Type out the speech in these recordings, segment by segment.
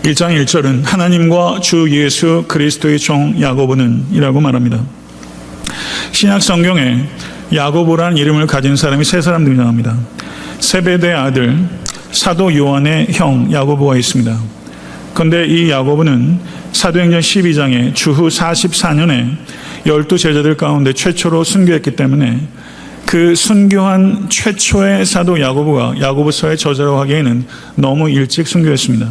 1장 1절은 하나님과 주 예수 그리스도의 종 야고보는 이라고 말합니다. 신약 성경에 야고보라는 이름을 가진 사람이 세 사람 등장합니다. 세베대의 아들 사도 요한의 형 야고보가 있습니다. 그런데 이 야고보는 사도행전 12장에 주후 44년에 12제자들 가운데 최초로 순교했기 때문에 그 순교한 최초의 사도 야고보가 야고보서의 저자라고 하기에는 너무 일찍 순교했습니다.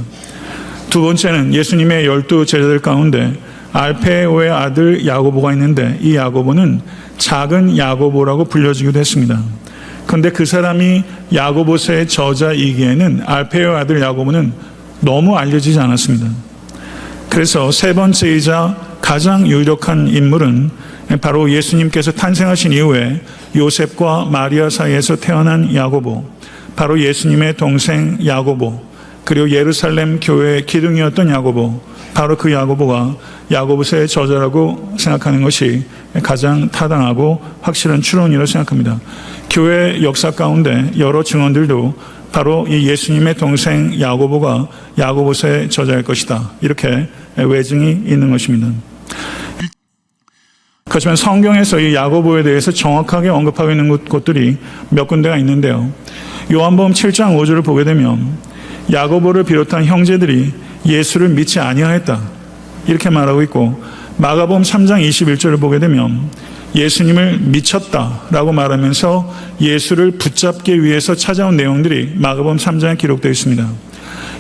두 번째는 예수님의 12제자들 가운데 알페오의 아들 야고보가 있는데 이 야고보는 작은 야고보라고 불려지기도 했습니다. 그런데 그 사람이 야고보서의 저자이기에는 알페오의 아들 야고보는 너무 알려지지 않았습니다. 그래서 세 번째이자 가장 유력한 인물은 바로 예수님께서 탄생하신 이후에 요셉과 마리아 사이에서 태어난 야고보, 바로 예수님의 동생 야고보, 그리고 예루살렘 교회의 기둥이었던 야고보, 바로 그 야고보가 야고보서의 저자라고 생각하는 것이 가장 타당하고 확실한 추론이라고 생각합니다. 교회 역사 가운데 여러 증언들도 바로 이 예수님의 동생 야고보가 야고보서의 저자일 것이다, 이렇게 외증이 있는 것입니다. 그렇지만 성경에서 이 야고보에 대해서 정확하게 언급하고 있는 곳들이 몇 군데가 있는데요. 요한복음 7장 5절을 보게 되면 야고보를 비롯한 형제들이 예수를 믿지 아니하였다, 이렇게 말하고 있고, 마가복음 3장 21절을 보게 되면 예수님을 미쳤다라고 말하면서 예수를 붙잡기 위해서 찾아온 내용들이 마가복음 3장에 기록되어 있습니다.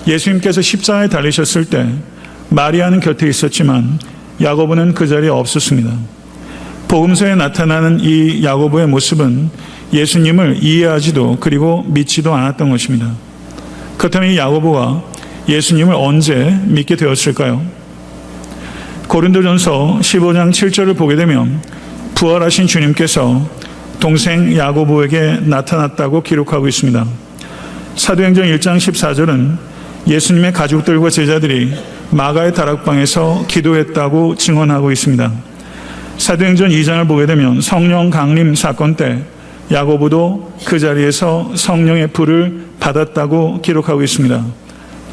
예수님께서 십자가에 달리셨을 때 마리아는 곁에 있었지만 야고보는 그 자리에 없었습니다. 복음서에 나타나는 이 야고보의 모습은 예수님을 이해하지도 그리고 믿지도 않았던 것입니다. 그렇다면 이 야고보가 예수님을 언제 믿게 되었을까요? 고린도전서 15장 7절을 보게 되면 부활하신 주님께서 동생 야고보에게 나타났다고 기록하고 있습니다. 사도행전 1장 14절은 예수님의 가족들과 제자들이 마가의 다락방에서 기도했다고 증언하고 있습니다. 사도행전 2장을 보게 되면 성령 강림 사건 때 야고보도 그 자리에서 성령의 불을 받았다고 기록하고 있습니다.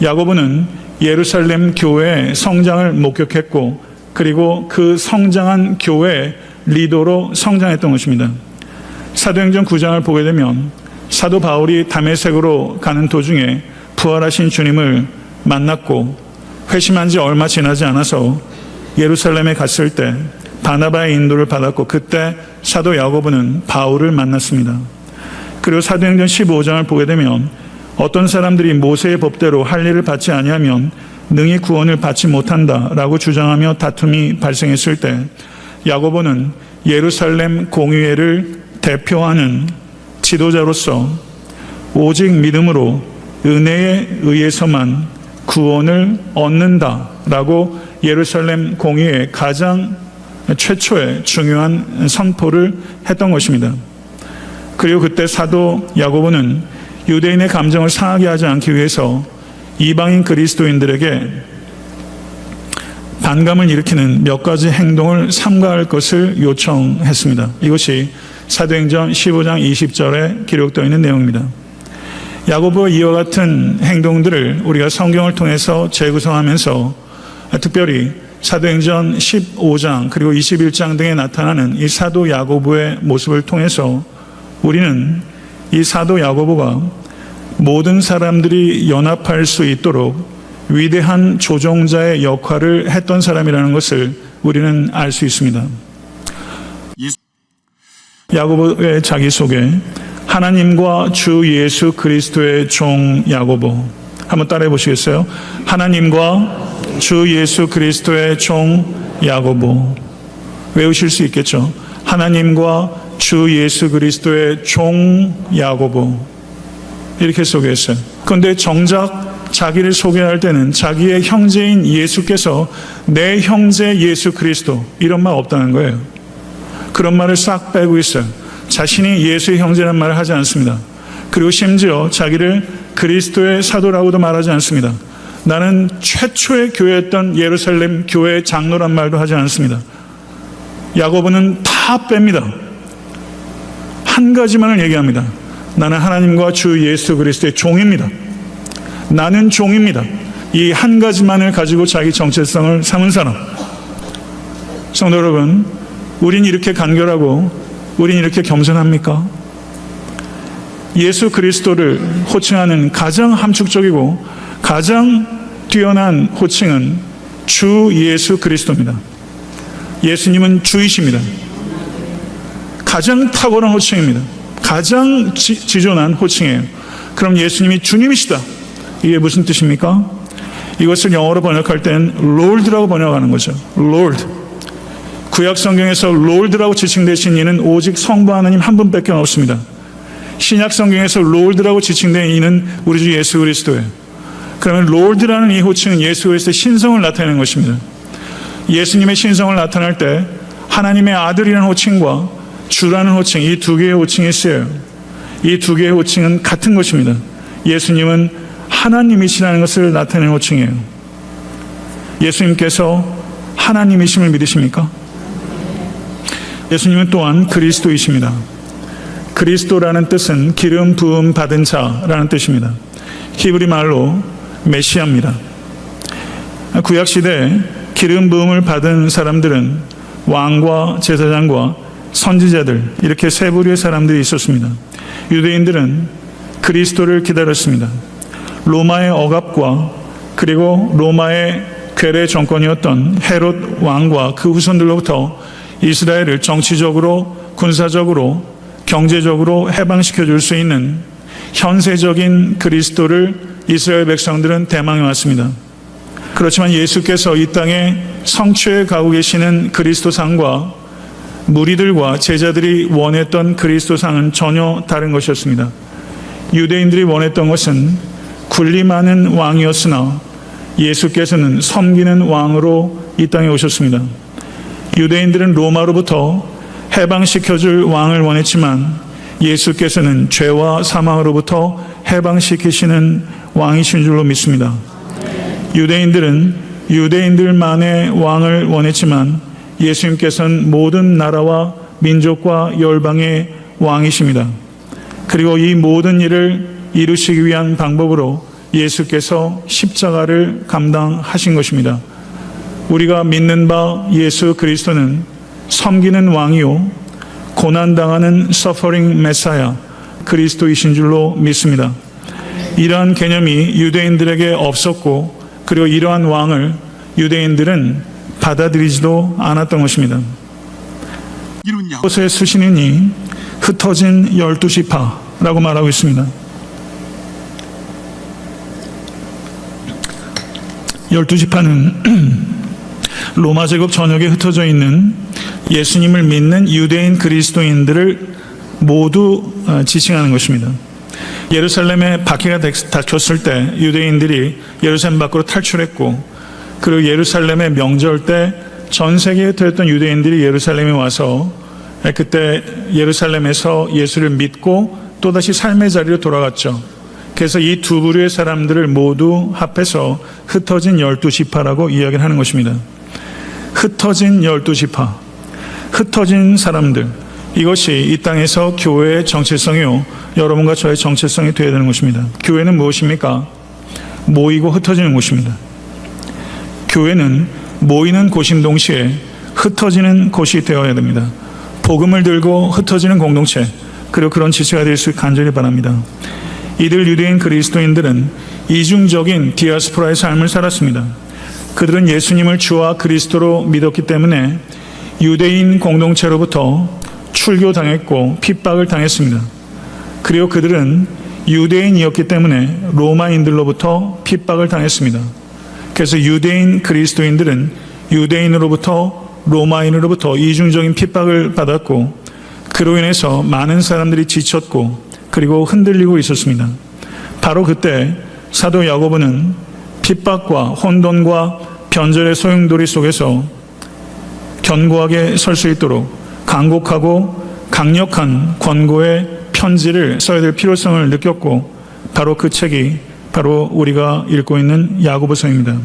야고보는 예루살렘 교회의 성장을 목격했고, 그리고 그 성장한 교회의 리더로 성장했던 것입니다. 사도행전 9장을 보게 되면 사도 바울이 다메섹으로 가는 도중에 부활하신 주님을 만났고, 회심한 지 얼마 지나지 않아서 예루살렘에 갔을 때 바나바의 인도를 받았고, 그때 사도 야고보는 바울을 만났습니다. 그리고 사도행전 15장을 보게 되면 어떤 사람들이 모세의 법대로 할 일을 받지 아니하면 능히 구원을 받지 못한다라고 주장하며 다툼이 발생했을 때 야고보는 예루살렘 공의회를 대표하는 지도자로서 오직 믿음으로 은혜에 의해서만 구원을 얻는다라고 예루살렘 공의회의 가장 최초의 중요한 선포를 했던 것입니다. 그리고 그때 사도 야고보는 유대인의 감정을 상하게 하지 않기 위해서 이방인 그리스도인들에게 반감을 일으키는 몇 가지 행동을 삼가할 것을 요청했습니다. 이것이 사도행전 15장 20절에 기록되어 있는 내용입니다. 야고보의 이와 같은 행동들을 우리가 성경을 통해서 재구성하면서 특별히 사도행전 15장 그리고 21장 등에 나타나는 이 사도 야고보의 모습을 통해서 우리는 이 사도 야고보가 모든 사람들이 연합할 수 있도록 위대한 조종자의 역할을 했던 사람이라는 것을 우리는 알 수 있습니다. 야고보의 자기소개, 하나님과 주 예수 그리스도의 종 야고보. 한번 따라해 보시겠어요? 하나님과 주 예수 그리스도의 종 야고보. 외우실 수 있겠죠? 하나님과 주 예수 그리스도의 종 야고보, 이렇게 소개했어요. 그런데 정작 자기를 소개할 때는 자기의 형제인 예수께서 내 형제 예수 그리스도, 이런 말 없다는 거예요. 그런 말을 싹 빼고 있어요. 자신이 예수의 형제라는 말을 하지 않습니다. 그리고 심지어 자기를 그리스도의 사도라고도 말하지 않습니다. 나는 최초의 교회였던 예루살렘 교회의 장로란 말도 하지 않습니다. 야고보는 다 뺍니다. 한 가지만을 얘기합니다. 나는 하나님과 주 예수 그리스도의 종입니다. 나는 종입니다. 이 한 가지만을 가지고 자기 정체성을 삼은 사람. 성도 여러분, 우린 이렇게 간결하고 우린 이렇게 겸손합니까? 예수 그리스도를 호칭하는 가장 함축적이고 가장 뛰어난 호칭은 주 예수 그리스도입니다. 예수님은 주이십니다. 가장 탁월한 호칭입니다. 가장 지존한 호칭이에요. 그럼 예수님이 주님이시다. 이게 무슨 뜻입니까? 이것을 영어로 번역할 때는 Lord라고 번역하는 거죠. Lord. 구약 성경에서 Lord라고 지칭되신 이는 오직 성부 하나님 한 분밖에 없습니다. 신약 성경에서 Lord라고 지칭된 이는 우리 주 예수 그리스도예요. 그러면 Lord라는 이 호칭은 예수 그리스도의 신성을 나타내는 것입니다. 예수님의 신성을 나타낼 때 하나님의 아들이라는 호칭과 주라는 호칭, 이 두 개의 호칭이 쓰여요. 이 두 개의 호칭은 같은 것입니다. 예수님은 하나님이시라는 것을 나타내는 호칭이에요. 예수님께서 하나님이심을 믿으십니까? 예수님은 또한 그리스도이십니다. 그리스도라는 뜻은 기름 부음 받은 자라는 뜻입니다. 히브리 말로 메시아입니다. 구약시대에 기름 부음을 받은 사람들은 왕과 제사장과 선지자들, 이렇게 세 부류의 사람들이 있었습니다. 유대인들은 그리스도를 기다렸습니다. 로마의 억압과 그리고 로마의 괴뢰 정권이었던 헤롯 왕과 그 후손들로부터 이스라엘을 정치적으로, 군사적으로, 경제적으로 해방시켜 줄 수 있는 현세적인 그리스도를 이스라엘 백성들은 대망해 왔습니다. 그렇지만 예수께서 이 땅에 성취해 가고 계시는 그리스도상과 무리들과 제자들이 원했던 그리스도상은 전혀 다른 것이었습니다. 유대인들이 원했던 것은 군림하는 왕이었으나 예수께서는 섬기는 왕으로 이 땅에 오셨습니다. 유대인들은 로마로부터 해방시켜줄 왕을 원했지만 예수께서는 죄와 사망으로부터 해방시키시는 왕이신 줄로 믿습니다. 유대인들은 유대인들만의 왕을 원했지만 예수님께서는 모든 나라와 민족과 열방의 왕이십니다. 그리고 이 모든 일을 이루시기 위한 방법으로 예수께서 십자가를 감당하신 것입니다. 우리가 믿는 바 예수 그리스도는 섬기는 왕이요 고난당하는 서퍼링 메사야 그리스도이신 줄로 믿습니다. 이러한 개념이 유대인들에게 없었고 그리고 이러한 왕을 유대인들은 받아들이지도 않았던 것입니다. 이곳에 쓰시는 이 흩어진 12지파라고 말하고 있습니다. 12지파는 로마 제국 전역에 흩어져 있는 예수님을 믿는 유대인 그리스도인들을 모두 지칭하는 것입니다. 예루살렘에 박해가 닥쳤을 때 유대인들이 예루살렘 밖으로 탈출했고 그리고 예루살렘의 명절 때 전 세계에 흩어졌던 유대인들이 예루살렘에 와서 그때 예루살렘에서 예수를 믿고 또다시 삶의 자리로 돌아갔죠. 그래서 이 두 부류의 사람들을 모두 합해서 흩어진 12지파라고 이야기를 하는 것입니다. 흩어진 12지파, 흩어진 사람들, 이것이 이 땅에서 교회의 정체성이요 여러분과 저의 정체성이 되어야 되는 것입니다. 교회는 무엇입니까? 모이고 흩어지는 곳입니다. 교회는 모이는 곳인 동시에 흩어지는 곳이 되어야 됩니다. 복음을 들고 흩어지는 공동체, 그리고 그런 지체가 될 수 간절히 바랍니다. 이들 유대인 그리스도인들은 이중적인 디아스포라의 삶을 살았습니다. 그들은 예수님을 주와 그리스도로 믿었기 때문에 유대인 공동체로부터 출교당했고 핍박을 당했습니다. 그리고 그들은 유대인이었기 때문에 로마인들로부터 핍박을 당했습니다. 그래서 유대인 그리스도인들은 유대인으로부터 로마인으로부터 이중적인 핍박을 받았고 그로 인해서 많은 사람들이 지쳤고 그리고 흔들리고 있었습니다. 바로 그때 사도 야고보는 핍박과 혼돈과 변절의 소용돌이 속에서 견고하게 설 수 있도록 간곡하고 강력한 권고의 편지를 써야 될 필요성을 느꼈고 바로 그 책이 바로 우리가 읽고 있는 야고보서입니다.